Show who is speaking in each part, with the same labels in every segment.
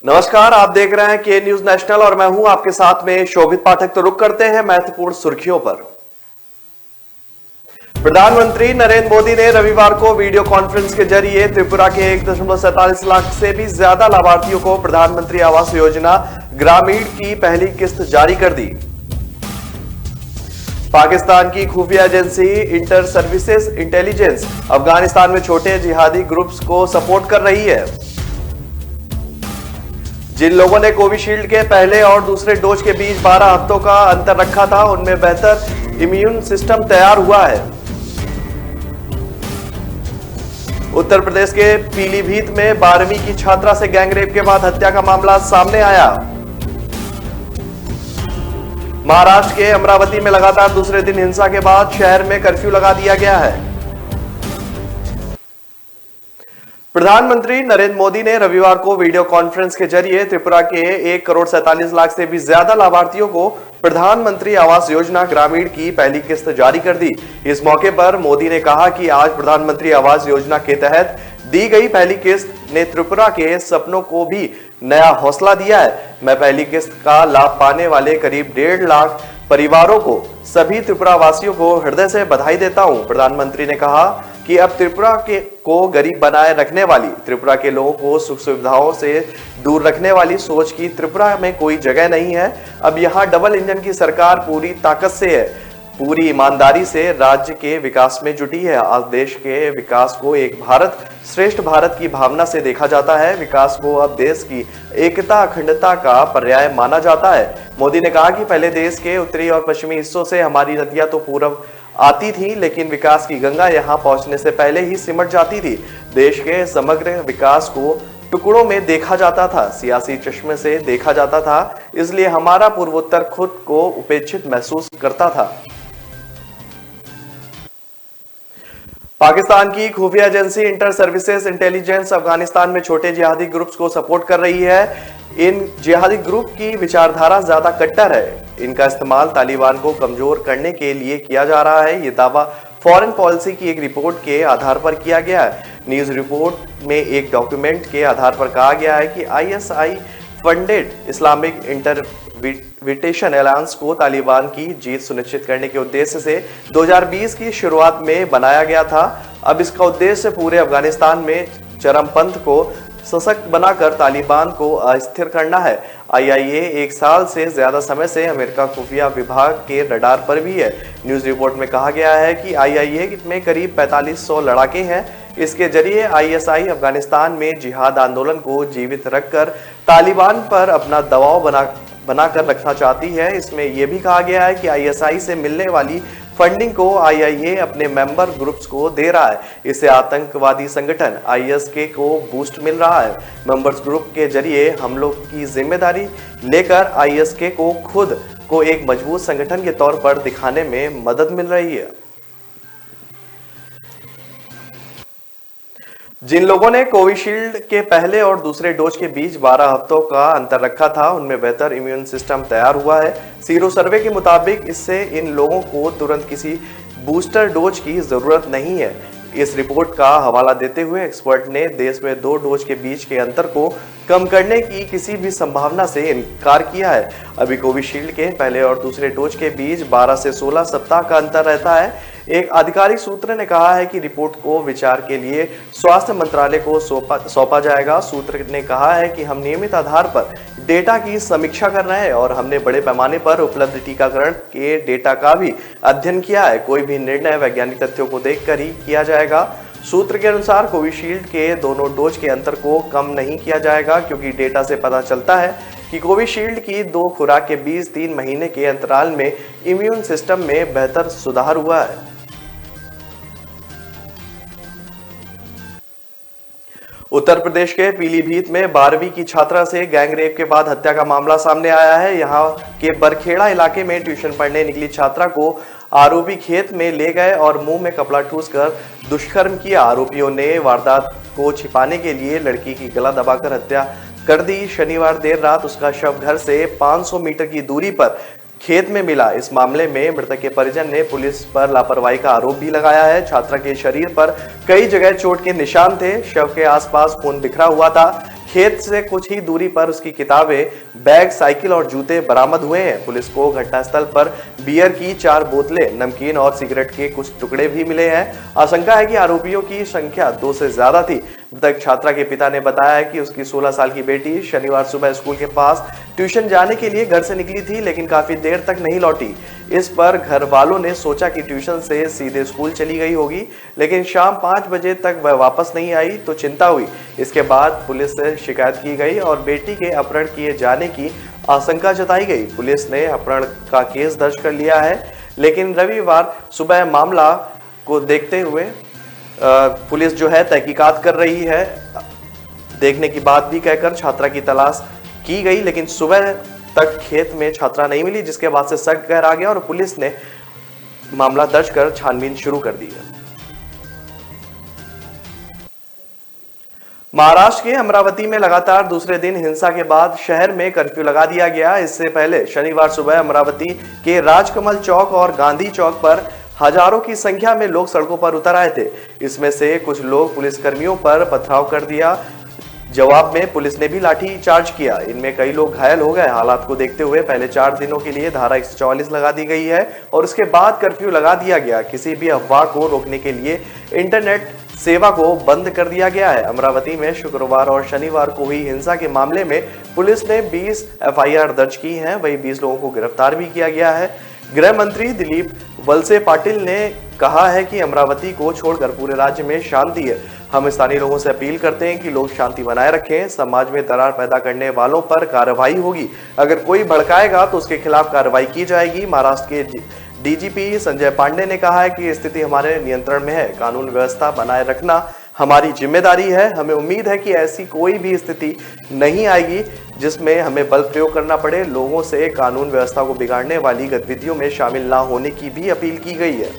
Speaker 1: नमस्कार, आप देख रहे हैं के न्यूज नेशनल और मैं हूं आपके साथ में शोभित पाठक। तो रुक करते हैं महत्वपूर्ण सुर्खियों पर। प्रधानमंत्री नरेंद्र मोदी ने रविवार को वीडियो कॉन्फ्रेंस के जरिए त्रिपुरा के 1.47 लाख से भी ज्यादा लाभार्थियों को प्रधानमंत्री आवास योजना ग्रामीण की पहली किस्त जारी कर दी। पाकिस्तान की खुफिया agency inter services intelligence Afghanistan में छोटे जिहादी ग्रुप्स को सपोर्ट कर रही है। जिन लोगों ने कोविशील्ड के पहले और दूसरे डोज के बीच 12 हफ्तों का अंतर रखा था, उनमें बेहतर इम्यून सिस्टम तैयार हुआ है। उत्तर प्रदेश के पीलीभीत में 12वीं की छात्रा से गैंगरेप के बाद हत्या का मामला सामने आया। महाराष्ट्र के अमरावती में लगातार दूसरे दिन हिंसा के बाद शहर में कर्फ्यू लगा दिया गया है। प्रधानमंत्री नरेंद्र मोदी ने रविवार को वीडियो कॉन्फ्रेंस के जरिए त्रिपुरा के 1.47 करोड़ से भी ज्यादा लाभार्थियों को प्रधानमंत्री आवास योजना ग्रामीण की पहली किस्त जारी कर दी। इस मौके पर मोदी ने कहा कि आज प्रधानमंत्री आवास योजना के तहत दी गई पहली किस्त ने त्रिपुरा के सपनों को भी नया हौसला दिया है। मैं पहली किस्त का लाभ पाने वाले करीब 1.5 लाख परिवारों को, सभी त्रिपुरा वासियों को हृदय से बधाई देता हूं। प्रधानमंत्री ने कहा कि अब त्रिपुरा को गरीब बनाए रखने वाली, त्रिपुरा के लोगों को सुख सुविधाओं से दूर रखने वाली सोच की त्रिपुरा में कोई जगह नहीं है। अब यहाँ डबल इंजन की सरकार पूरी ताकत से है, पूरी ईमानदारी से राज्य के विकास में जुटी है। आज देश के विकास को एक भारत श्रेष्ठ भारत की भावना से देखा जाता है। विकास को अब देश की एकता अखंडता का पर्याय माना जाता है। मोदी ने कहा कि पहले देश के उत्तरी और पश्चिमी हिस्सों से हमारी नदियां तो पूरब आती थी, लेकिन विकास की गंगा यहां पहुंचने से पहले ही सिमट जाती थी। देश के समग्र विकास को टुकड़ों में देखा जाता था, सियासी चश्मे से देखा जाता था, इसलिए हमारा पूर्वोत्तर खुद को उपेक्षित महसूस करता था। पाकिस्तान की खुफिया agency inter services intelligence Afghanistan में छोटे जिहादी ग्रुप्स को सपोर्ट कर रही है। इन जिहादी ग्रुप की विचारधारा ज्यादा कट्टर है। इनका इस्तेमाल तालिबान को कमजोर करने के लिए किया जा रहा है। ये दावा फॉरेन पॉलिसी की एक रिपोर्ट के आधार पर किया गया है। न्यूज रिपोर्ट में एक डॉक्यूमेंट के आधार पर कहा गया है कि आईएसआई फंडेड इस्लामिक इंटरविटेशन अलायंस को तालिबान की जीत सुनिश्चित करने के उद्देश्य से 2020 की शुरुआत में बनाया गया था। अब इसका उद्देश्य पूरे अफगानिस्तान में चरमपंथ को सशक्त बनाकर तालिबान को अस्थिर करना है। आईआईए एक साल से ज्यादा समय से अमेरिका खुफिया विभाग के रडार पर भी है। न्यूज रिपोर्ट में कहा गया है कि आईआईए में करीब 4500 लड़ाके हैं। इसके जरिए आईएसआई अफगानिस्तान में जिहाद आंदोलन को जीवित रखकर तालिबान पर अपना दबाव बनाकर रखना चाहती है। इसमें यह भी कहा गया है कि आईएसआई से मिलने वाली फंडिंग को आईआईए अपने मेंबर ग्रुप्स को दे रहा है। इससे आतंकवादी संगठन आईएसके को बूस्ट मिल रहा है। मेंबर्स ग्रुप के जरिए हमलों की जिम्मेदारी लेकर आईएसके को खुद को एक मजबूत संगठन के तौर पर दिखाने में मदद मिल रही है। जिन लोगों ने कोविशील्ड के पहले और दूसरे डोज के बीच 12 हफ्तों का अंतर रखा था, उनमें बेहतर इम्यून सिस्टम तैयार हुआ है। सीरो सर्वे के मुताबिक इससे इन लोगों को तुरंत किसी बूस्टर डोज की जरूरत नहीं है। इस रिपोर्ट का हवाला देते हुए एक्सपर्ट ने देश में 2 डोज के बीच के अंतर को कम करने की किसी भी संभावना से इनकार किया है। अभी कोविशील्ड के पहले और दूसरे डोज के बीच 12 से 16 सप्ताह का अंतर रहता है। एक आधिकारिक सूत्र ने कहा है कि रिपोर्ट को विचार के लिए स्वास्थ्य मंत्रालय को सौंपा जाएगा। सूत्र ने कहा है कि हम नियमित आधार पर डेटा की समीक्षा कर रहे हैं और हमने बड़े पैमाने पर उपलब्ध टीकाकरण के डेटा का भी अध्ययन किया है। कोई भी निर्णय वैज्ञानिक तथ्यों को देखकर ही किया जाएगा। सूत्र के अनुसार कोविशील्ड के दोनों डोज के अंतर को कम नहीं किया जाएगा, क्योंकि डेटा से पता चलता है कि कोविशील्ड की 2 खुराक के बीच 3 महीने के अंतराल में इम्यून सिस्टम में बेहतर सुधार हुआ है। उत्तर प्रदेश के पीलीभीत में 12वीं की छात्रा से गैंगरेप के बाद हत्या का मामला सामने आया है। यहां के बरखेड़ा इलाके में ट्यूशन पढ़ने निकली छात्रा को आरोपी खेत में ले गए और मुंह में कपड़ा ठूसकर दुष्कर्म किया। आरोपियों ने वारदात को छिपाने के लिए लड़की की गला दबाकर हत्या कर दी। शनिवार देर रात उसका शव घर से 500 मीटर की दूरी पर खेत में मिला। इस मामले में मृतक के परिजन ने पुलिस पर लापरवाही का आरोप भी लगाया है। छात्रा के शरीर पर कई जगह चोट के निशान थे। शव के आसपास खून बिखरा हुआ था। खेत से कुछ ही दूरी पर उसकी किताबें, बैग, साइकिल और जूते बरामद हुए हैं। पुलिस को घटनास्थल पर बियर की 4 बोतलें, नमकीन और सिगरेट के कुछ टुकड़े भी मिले हैं। आशंका है कि आरोपियों की संख्या 2 से ज्यादा थी। मृतक छात्रा के पिता ने बताया कि उसकी 16 साल की बेटी शनिवार सुबह स्कूल के पास ट्यूशन जाने के लिए घर से निकली थी, लेकिन काफी देर तक नहीं लौटी। इस पर घर वालों ने सोचा कि ट्यूशन से सीधे स्कूल चली गई होगी, लेकिन शाम 5 बजे तक वह वापस नहीं आई तो चिंता हुई। इसके बाद पुलिस से शिकायत की गई और बेटी के अपहरण किए जाने की आशंका जताई गई। पुलिस ने अपहरण का केस दर्ज कर लिया है, लेकिन रविवार सुबह मामला को देखते हुए पुलिस जो है तहकीकात कर रही है। देखने की बात भी कहकर छात्रा की तलाश की गई, लेकिन सुबह तक खेत में छात्रा नहीं मिली, जिसके बाद से शक गहरा गया और पुलिस ने मामला दर्ज कर छानबीन शुरू कर दी है। महाराष्ट्र के अमरावती में लगातार दूसरे दिन हिंसा के बाद शहर में कर्फ्यू लगा दिया गया। इससे पहले शनिवार सुबह अमरावती के राजकमल चौक और गांधी चौक पर हजारों की संख्या में लोग सड़कों पर उतर आए थे। इसमें से कुछ लोग पुलिसकर्मियों पर पथराव कर दिया। जवाब में पुलिस ने भी लाठी चार्ज किया। इनमें कई लोग घायल हो गए। हालात को देखते हुए पहले 4 दिनों के लिए धारा 144 लगा दी गई है और उसके बाद कर्फ्यू लगा दिया गया। किसी भी अफवाह को रोकने के लिए इंटरनेट सेवा को बंद कर दिया गया है। अमरावती में शुक्रवार और शनिवार को हुई हिंसा के मामले में पुलिस ने 20 एफआईआर दर्ज की हैं, वहीं 20 लोगों को गिरफ्तार भी किया गया है। गृह मंत्री दिलीप वलसे पाटिल ने कहा है कि अमरावती को छोड़कर पूरे राज्य में शांति है। हम स्थानीय लोगों से अपील करते हैं कि लोग शांति बनाए रखें। समाज में दरार पैदा करने वालों पर कार्रवाई होगी। अगर कोई भड़काएगा तो उसके खिलाफ कार्रवाई की जाएगी। महाराष्ट्र के डीजीपी संजय पांडे ने कहा है कि स्थिति हमारे नियंत्रण में है। कानून व्यवस्था बनाए रखना हमारी जिम्मेदारी है। हमें उम्मीद है कि ऐसी कोई भी स्थिति नहीं आएगी जिसमें हमें बल प्रयोग करना पड़े। लोगों से कानून व्यवस्था को बिगाड़ने वाली गतिविधियों में शामिल ना होने की भी अपील की गई है।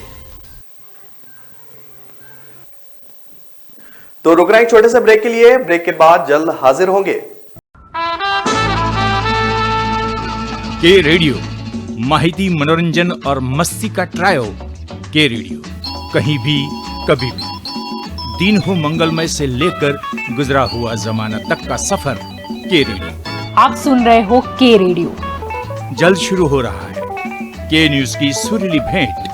Speaker 1: तो रुक रहे हैं एक छोटे से ब्रेक के लिए। ब्रेक के बाद जल्द हाजिर होंगे।
Speaker 2: के रेडियो माहिती, मनोरंजन और मस्ती का ट्रायो। के रेडियो कहीं भी कभी भी, दिन हो मंगलमय से लेकर गुजरा हुआ जमाना तक का सफर। के रेडियो
Speaker 3: आप सुन रहे हो के रेडियो।
Speaker 2: जल्द शुरू हो रहा है के न्यूज की सुरीली भेंट।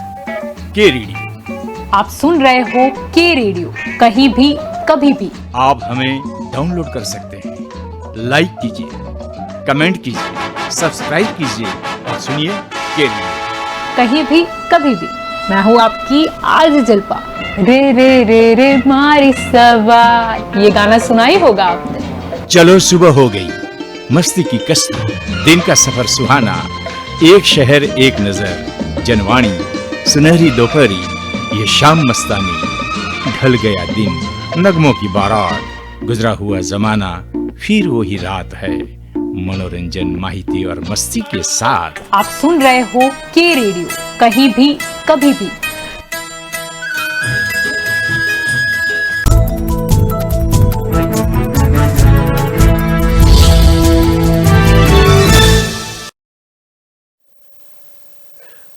Speaker 2: के रेडियो
Speaker 3: आप सुन रहे हो के रेडियो, कहीं भी कभी भी।
Speaker 2: आप हमें डाउनलोड कर सकते हैं। लाइक कीजिए, कमेंट कीजिए, सब्सक्राइब कीजिए और सुनिए के रेडियो
Speaker 3: कहीं भी कभी भी। मैं हूँ आपकी आज जलपा। रे रे रे रे मारी सवार, ये गाना सुना ही होगा आपने।
Speaker 2: चलो सुबह हो गई, मस्ती की कश्ती, दिन का सफर सुहाना, एक शहर एक नजर, जनवाणी, सुनहरी दोपहरी, ये शाम मस्तानी, ढल गया दिन, नगमों की बारात, गुजरा हुआ जमाना, फिर वही रात है, मनोरंजन, माहिती और मस्ती के साथ।
Speaker 3: आप सुन रहे हो के रेडियो, कहीं भी कभी भी।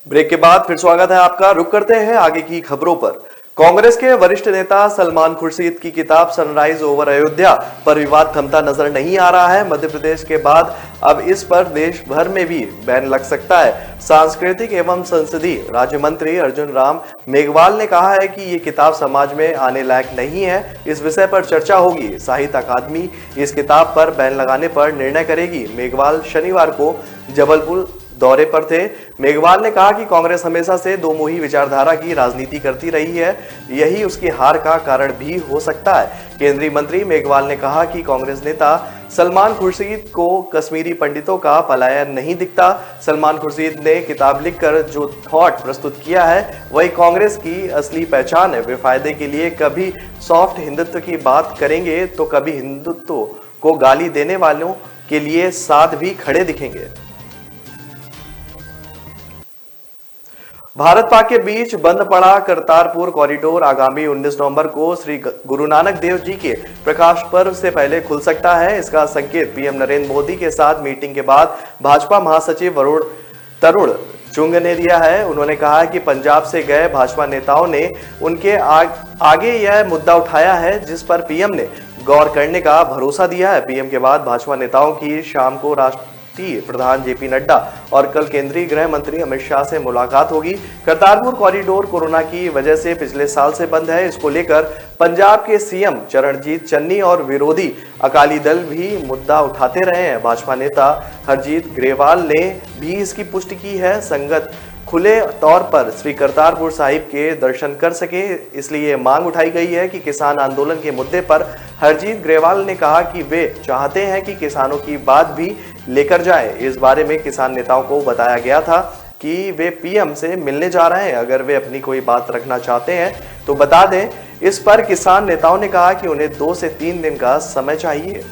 Speaker 1: ब्रेक के बाद फिर स्वागत है आपका। रुक करते हैं आगे की खबरों पर। कांग्रेस के वरिष्ठ नेता सलमान खुर्शीद की किताब सनराइज ओवर अयोध्या पर विवाद थमता नजर नहीं आ रहा है। मध्य प्रदेश के बाद अब इस पर देश भर में भी बैन लग सकता है। सांस्कृतिक एवं संसदीय राज्य मंत्री अर्जुन राम मेघवाल ने कहा है कि ये किताब समाज में आने लायक नहीं है। इस विषय पर चर्चा होगी। साहित्य अकादमी इस किताब पर बैन लगाने पर निर्णय करेगी। मेघवाल शनिवार को जबलपुर दौरे पर थे। मेघवाल ने कहा कि कांग्रेस हमेशा से दो मुही विचारधारा की राजनीति करती रही है, यही उसकी हार का कारण भी हो सकता है। केंद्रीय मंत्री मेघवाल ने कहा कि कांग्रेस नेता सलमान खुर्शीद को कश्मीरी पंडितों का पलायन नहीं दिखता। सलमान खुर्शीद ने किताब लिखकर जो थॉट प्रस्तुत किया है वही कांग्रेस की असली पहचान है। वे फायदे के लिए कभी सॉफ्ट हिंदुत्व की बात करेंगे तो कभी हिंदुत्व को गाली देने वालों के लिए साथ भी खड़े दिखेंगे। भारत पाक के बीच बंद पड़ा करतारपुर कॉरिडोर आगामी 19 नवंबर को श्री गुरु नानक देव जी के प्रकाश पर्व से पहले खुल सकता है। इसका संकेत पीएम नरेंद्र मोदी के साथ मीटिंग के बाद भाजपा महासचिव तरुण चुंग ने दिया है। उन्होंने कहा कि पंजाब से गए भाजपा नेताओं ने उनके आगे यह मुद्दा उठाया है, जिस पर पीएम ने गौर करने का भरोसा दिया है। पीएम के बाद भाजपा नेताओं की शाम को राष्ट्रीय प्रधान जेपी नड्डा और कल केंद्रीय गृह मंत्री अमित शाह से मुलाकात होगी। करतारपुर कॉरिडोर कोरोना की वजह से पिछले साल से बंद है। इसको लेकर पंजाब के सीएम चरणजीत चन्नी और विरोधी अकाली दल भी मुद्दा उठाते रहे हैं। भाजपा नेता हरजीत ग्रेवाल ने भी इसकी पुष्टि की है। संगत खुले तौर पर श्री करतारपुर साहिब के दर्शन कर सके, इसलिए मांग उठाई गई है कि किसान आंदोलन के मुद्दे पर हरजीत ग्रेवाल ने कहा कि वे चाहते हैं कि किसानों की बात भी लेकर जाएं। इस बारे में किसान नेताओं को बताया गया था कि वे पीएम से मिलने जा रहे हैं। अगर वे अपनी कोई बात रखना चाहते हैं तो बता दें। इस पर किसान नेताओं ने कहा कि उन्हें 2 से 3 दिन का समय चाहिए।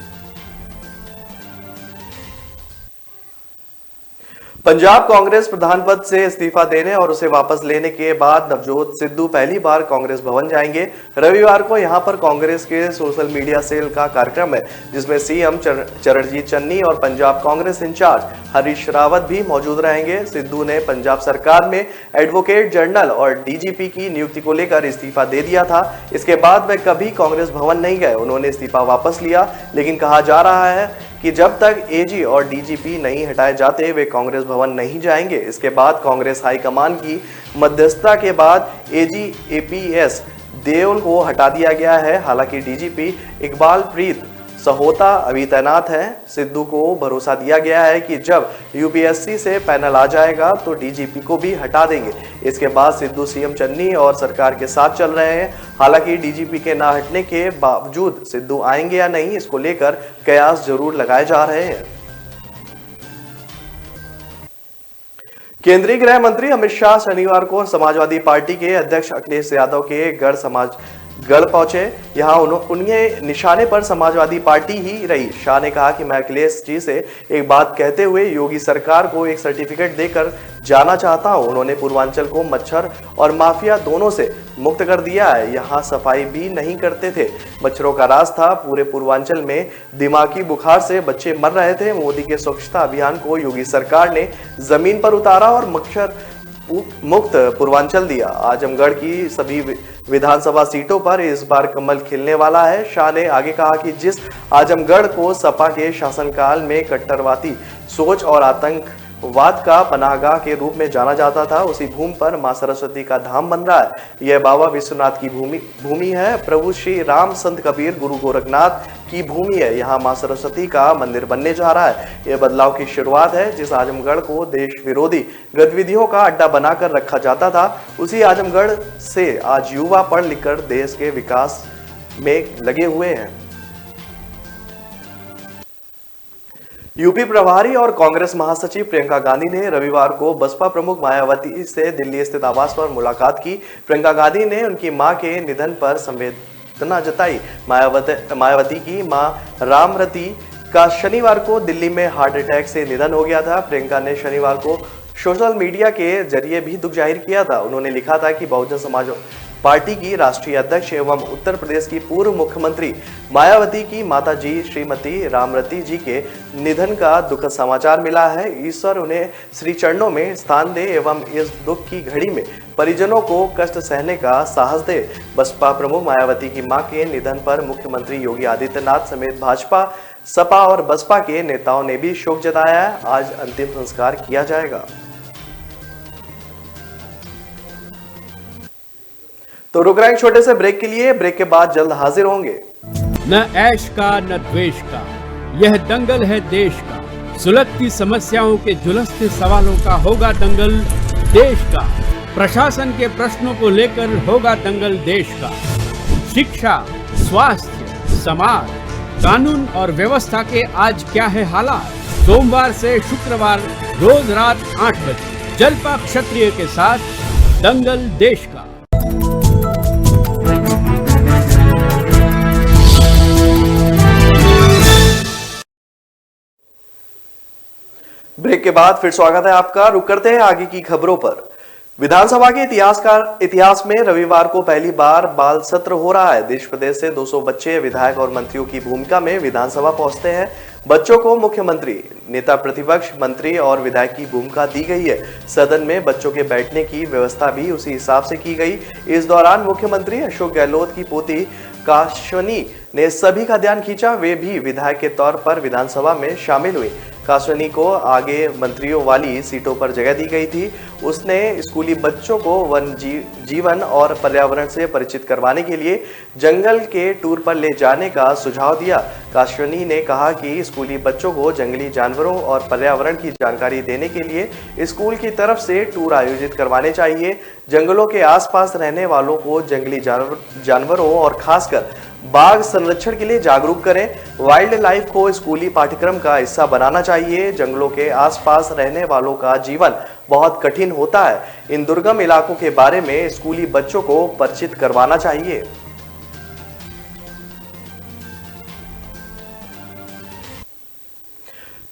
Speaker 1: पंजाब कांग्रेस प्रधान पद से इस्तीफा देने और उसे वापस लेने के बाद नवजोत सिद्धू पहली बार कांग्रेस भवन जाएंगे। रविवार को यहां पर कांग्रेस के सोशल मीडिया सेल का कार्यक्रम है, जिसमें सीएम चरणजीत चन्नी और पंजाब कांग्रेस इंचार्ज हरीश रावत भी मौजूद रहेंगे। सिद्धू ने पंजाब सरकार में एडवोकेट जनरल और डीजीपी की नियुक्ति को लेकर इस्तीफा दे दिया था। इसके बाद वे कभी कांग्रेस भवन नहीं गए। उन्होंने इस्तीफा वापस लिया, लेकिन कहा जा रहा है कि जब तक एजी और डीजीपी नहीं हटाए जाते वे कांग्रेस भवन नहीं जाएंगे। इसके बाद कांग्रेस हाईकमान की मध्यस्थता के बाद एजी एपीएस देओल को हटा दिया गया है। हालांकि डीजीपी इकबाल प्रीत सहोता अभी तैनात है। सिद्धू को भरोसा दिया गया है कि जब यूपीएससी से पैनल आ जाएगा तो डीजीपी को भी हटा देंगे। इसके बाद सिद्धू सीएम चन्नी और सरकार के साथ चल रहे हैं। हालांकि डीजीपी के ना हटने के बावजूद सिद्धू आएंगे या नहीं, इसको लेकर कयास जरूर लगाए जा रहे हैं। केंद्रीय गृह मंत्री अमित शाह शनिवार को समाजवादी पार्टी के अध्यक्ष अखिलेश यादव के गढ़ पहुंचे। यहां उनके निशाने पर समाजवादी पार्टी ही रही। शाह ने कहा कि मैं अखिलेश जी से एक बात कहते हुए योगी सरकार को एक सर्टिफिकेट देकर जाना चाहता हूं। उन्होंने पूर्वांचल को मच्छर और माफिया दोनों से मुक्त कर दिया है। यहां सफाई भी नहीं करते थे, मच्छरों का राज था। पूरे पूर्वांचल में दिमागी बुखार से बच्चे मर रहे थे। मोदी के स्वच्छता अभियान को योगी सरकार ने जमीन पर उतारा और मच्छर मुक्त पूर्वांचल दिया। आजमगढ़ की सभी विधानसभा सीटों पर इस बार कमल खिलने वाला है। शाह ने आगे कहा कि जिस आजमगढ़ को सपा के शासनकाल में कट्टरवादी सोच और आतंकवाद का पनाहगाह के रूप में जाना जाता था, उसी भूमि पर मां सरस्वती का धाम बन रहा है। यह बाबा विश्वनाथ की भूमि है। प्रभु श्री राम संत कबीर गुरु गोरखनाथ की भूमि है। यहाँ मां सरस्वती का मंदिर बनने जा रहा है। यह बदलाव की शुरुआत है। जिस आजमगढ़ को देश विरोधी गतिविधियों का अड्डा बनाकर रखा जाता था, उसी आजमगढ़ से आज युवा पढ़ लिखकर देश के विकास में लगे हुए हैं। यूपी प्रभारी और कांग्रेस महासचिव प्रियंका गांधी ने रविवार को बसपा प्रमुख मायावती से दिल्ली स्थित आवास पर मुलाकात की। प्रियंका गांधी ने उनकी मां के निधन पर संवेदना जताई। मायावती की मां रामरती का शनिवार को दिल्ली में हार्ट अटैक से निधन हो गया था। प्रियंका ने शनिवार को सोशल मीडिया के जरिए भी दुख जाहिर किया था। उन्होंने लिखा था कि बहुजन समाज पार्टी की राष्ट्रीय अध्यक्ष एवं उत्तर प्रदेश की पूर्व मुख्यमंत्री मायावती की माताजी श्रीमती रामरती जी के निधन का दुखद समाचार मिला है। ईश्वर उन्हें श्री चरणों में स्थान दे एवं इस दुख की घड़ी में परिजनों को कष्ट सहने का साहस दे। बसपा प्रमुख मायावती की मां के निधन पर मुख्यमंत्री योगी आदित्यनाथ समेत भाजपा, सपा और बसपा के नेताओं ने भी शोक जताया है। आज अंतिम संस्कार किया जाएगा। तो रुक रहे हैं छोटे से ब्रेक के लिए। ब्रेक के बाद जल्द हाजिर होंगे।
Speaker 4: न ऐश का न द्वेष का, यह दंगल है देश का। सुलगती समस्याओं के झुलसते सवालों का होगा दंगल देश का। प्रशासन के प्रश्नों को लेकर होगा दंगल देश का। शिक्षा, स्वास्थ्य, समाज, कानून और व्यवस्था के आज क्या है हालात। सोमवार से शुक्रवार रोज रात 8 बजे जलपा क्षत्रिय के साथ दंगल देश का।
Speaker 1: ब्रेक के बाद फिर स्वागत है आपका। रुक करते हैं आगे की खबरों पर। विधानसभा के इतिहास में रविवार को पहली बार बाल सत्र हो रहा है। देश प्रदेश से 200 बच्चे विधायक और मंत्रियों की भूमिका में विधानसभा पहुंचते हैं। बच्चों को मुख्यमंत्री, नेता प्रतिपक्ष, मंत्री और विधायक की भूमिका दी गई है। सदन में बच्चों के बैठने की व्यवस्था भी उसी हिसाब से की गई। इस दौरान मुख्यमंत्री अशोक गहलोत की पोती काशनी ने सभी का ध्यान खींचा। वे भी विधायक के तौर पर विधानसभा में शामिल हुई। कासवानी को आगे मंत्रियों वाली सीटों पर जगह दी गई थी। उसने स्कूली बच्चों को वन जीवन और पर्यावरण से परिचित करवाने के लिए जंगल के टूर पर ले जाने का सुझाव दिया। कासवानी ने कहा कि स्कूली बच्चों को जंगली जानवरों और पर्यावरण की जानकारी देने के लिए स्कूल की तरफ से टूर आयोजित करवाने चाहिए। जंगलों के आसपास रहने वालों को जंगली जानवरों और खासकर बाघ संरक्षण के लिए जागरूक करें। वाइल्ड लाइफ को स्कूली पाठ्यक्रम का हिस्सा बनाना चाहिए। जंगलों के आसपास रहने वालों का जीवन बहुत कठिन होता है। इन दुर्गम इलाकों के बारे में स्कूली बच्चों को परिचित करवाना चाहिए।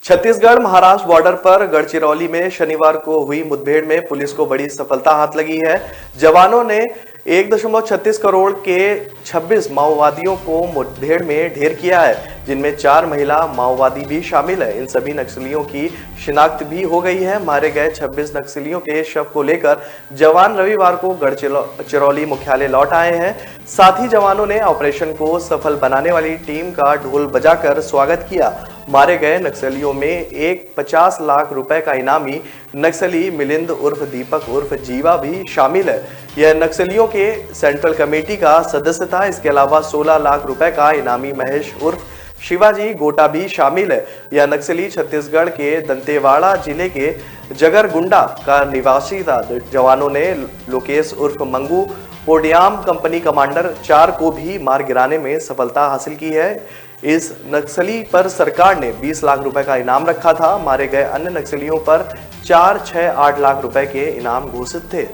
Speaker 1: छत्तीसगढ़ महाराष्ट्र बॉर्डर पर गढ़चिरौली में शनिवार को हुई मुठभेड़ में पुलिस को बड़ी सफलता हाथ लगी है। जवानों ने 1.36 करोड़ के 26 माओवादियों को मुठभेड़ में ढेर किया है, जिनमें 4 महिला माओवादी भी शामिल है। इन सभी नक्सलियों की शिनाख्त भी हो गई है। मारे गए 26 नक्सलियों के शव को लेकर जवान रविवार को गढ़चिरौली मुख्यालय लौट आए हैं। साथ ही जवानों ने ऑपरेशन को सफल बनाने वाली टीम का ढोल बजाकर स्वागत किया। मारे गए नक्सलियों में एक 50 लाख रुपए का इनामी नक्सली मिलिंद उर्फ दीपक उर्फ जीवा भी शामिल है। यह नक्सलियों के सेंट्रल कमेटी का सदस्य था। इसके अलावा 16 लाख रुपए का इनामी महेश उर्फ शिवाजी गोटा भी शामिल है। यह नक्सली छत्तीसगढ़ के दंतेवाड़ा जिले के जगरगुंडा का निवासी था। जवानों ने लोकेश उर्फ मंगू पोडियाम कंपनी कमांडर 4 को भी मार गिराने में सफलता हासिल की है। इस नक्सली पर सरकार ने 20 लाख रुपए का इनाम रखा था। मारे गए अन्य नक्सलियों पर 4, 6, 8 लाख रुपए के इनाम घोषित थे।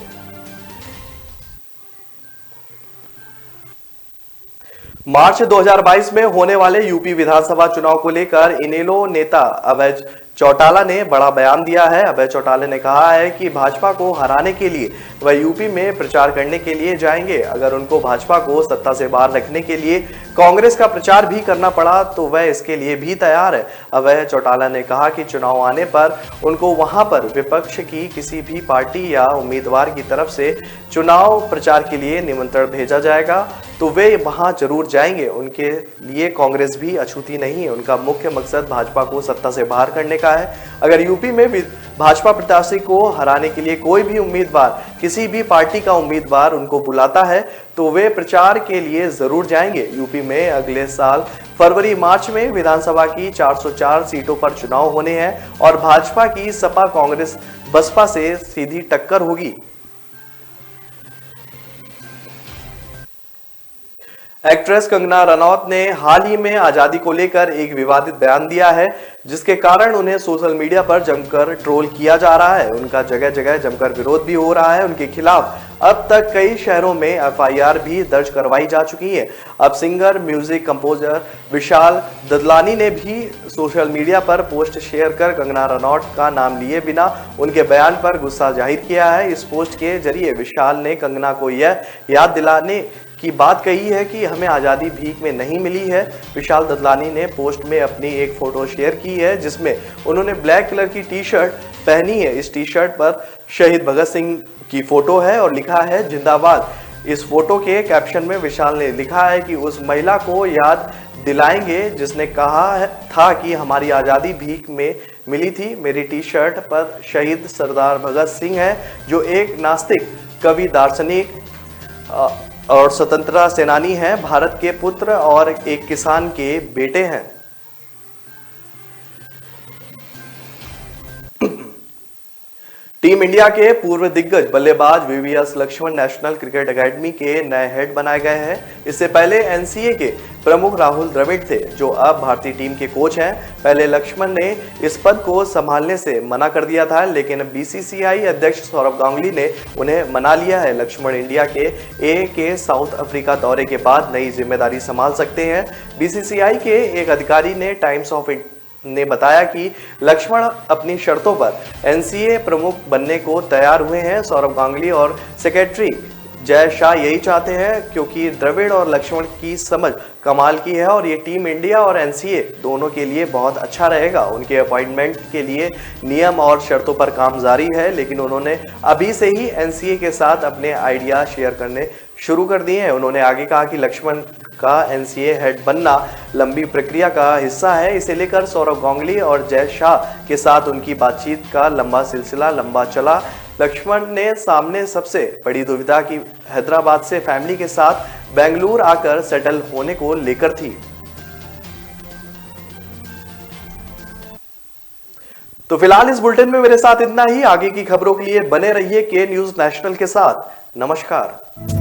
Speaker 1: मार्च 2022 में होने वाले यूपी विधानसभा चुनाव को लेकर इनेलो नेता अभय चौटाला ने बड़ा बयान दिया है। अभय चौटाला ने कहा है कि भाजपा को हराने के लिए वह यूपी में प्रचार करने के लिए जाएंगे। अगर उनको भाजपा को सत्ता से बाहर रखने के लिए कांग्रेस का प्रचार भी करना पड़ा तो वह इसके लिए भी तैयार है। अभय चौटाला ने कहा कि चुनाव आने पर उनको वहां पर विपक्ष की किसी भी पार्टी या उम्मीदवार की तरफ से चुनाव प्रचार के लिए निमंत्रण भेजा जाएगा तो वे वहां जरूर जाएंगे। उनके लिए कांग्रेस भी अछूती नहीं है। उनका मुख्य मकसद भाजपा को सत्ता से बाहर करने का है। अगर यूपी में भाजपा प्रत्याशी को हराने के लिए कोई भी उम्मीदवार, किसी भी पार्टी का उम्मीदवार उनको बुलाता है तो वे प्रचार के लिए जरूर जाएंगे। यूपी में अगले साल फरवरी मार्च में विधानसभा की 404 सीटों पर चुनाव होने हैं और भाजपा की सपा कांग्रेस बसपा से सीधी टक्कर होगी। एक्ट्रेस कंगना रनौत ने हाल ही में आजादी को लेकर एक विवादित बयान दिया है, जिसके कारण उन्हें सोशल मीडिया पर जमकर ट्रोल किया जा रहा है। उनका जगह जगह जमकर विरोध भी हो रहा है। उनके खिलाफ अब तक कई शहरों में एफआईआर भी दर्ज करवाई जा चुकी है। अब singer, music composer Vishal Dadlani ने भी सोशल मीडिया पर पोस्ट शेयर कर कंगना रनौत का नाम लिए बिना उनके बयान पर गुस्सा जाहिर किया है। इस पोस्ट के जरिए विशाल ने कंगना को यह याद दिलाने की बात कही है कि हमें आजादी भीख में नहीं मिली है। विशाल ददलानी ने पोस्ट में अपनी एक फोटो शेयर की है जिसमें उन्होंने ब्लैक कलर की टी शर्ट पहनी है। इस टी शर्ट पर शहीद भगत सिंह की फोटो है और लिखा है जिंदाबाद। इस फोटो के कैप्शन में विशाल ने लिखा है कि उस महिला को याद दिलाएंगे जिसने कहा था कि हमारी आजादी भीख में मिली थी। मेरी टी शर्ट पर शहीद सरदार भगत सिंह है जो एक नास्तिक, कवि, दार्शनिक और स्वतंत्रता सेनानी हैं, भारत के पुत्र और एक किसान के बेटे हैं। टीम इंडिया के पूर्व दिग्गज बल्लेबाज VVS Laxman National Cricket Academy के नए हेड बनाए गए हैं। इससे पहले एनसीए के प्रमुख राहुल द्रविड़ थे, जो अब भारतीय टीम के कोच हैं। पहले लक्ष्मण ने इस पद को संभालने से मना कर दिया था, लेकिन बीसीसीआई अध्यक्ष सौरव गांगुली ने उन्हें मना लिया है। लक्ष्मण इंडिया के साउथ अफ्रीका दौरे के बाद नई जिम्मेदारी संभाल सकते हैं। बीसीसीआई के एक अधिकारी ने टाइम्स ऑफ ने बताया कि लक्ष्मण अपनी शर्तों पर एनसीए प्रमुख बनने को तैयार हुए हैं। सौरव गांगुली और सेक्रेटरी जय शाह यही चाहते हैं, क्योंकि द्रविड़ और लक्ष्मण की समझ कमाल की है और ये टीम इंडिया और एनसीए दोनों के लिए बहुत अच्छा रहेगा। उनके अपॉइंटमेंट के लिए नियम और शर्तों पर काम जारी है, लेकिन उन्होंने अभी से ही एनसीए के साथ अपने आइडिया शेयर करने शुरू कर दिए हैं। उन्होंने आगे कहा कि लक्ष्मण का एनसीए हेड बनना लंबी प्रक्रिया का हिस्सा है। इसे लेकर सौरव गांगुली और जय शाह के साथ उनकी बातचीत का लंबा सिलसिला लंबा चला। लक्ष्मण ने सामने सबसे बड़ी दुविधा की हैदराबाद से फैमिली के साथ बेंगलुरु आकर सेटल होने को लेकर थी। तो फिलहाल इस बुलेटिन में मेरे साथ इतना ही। आगे की खबरों के लिए बने रहिए के न्यूज नेशनल के साथ। नमस्कार।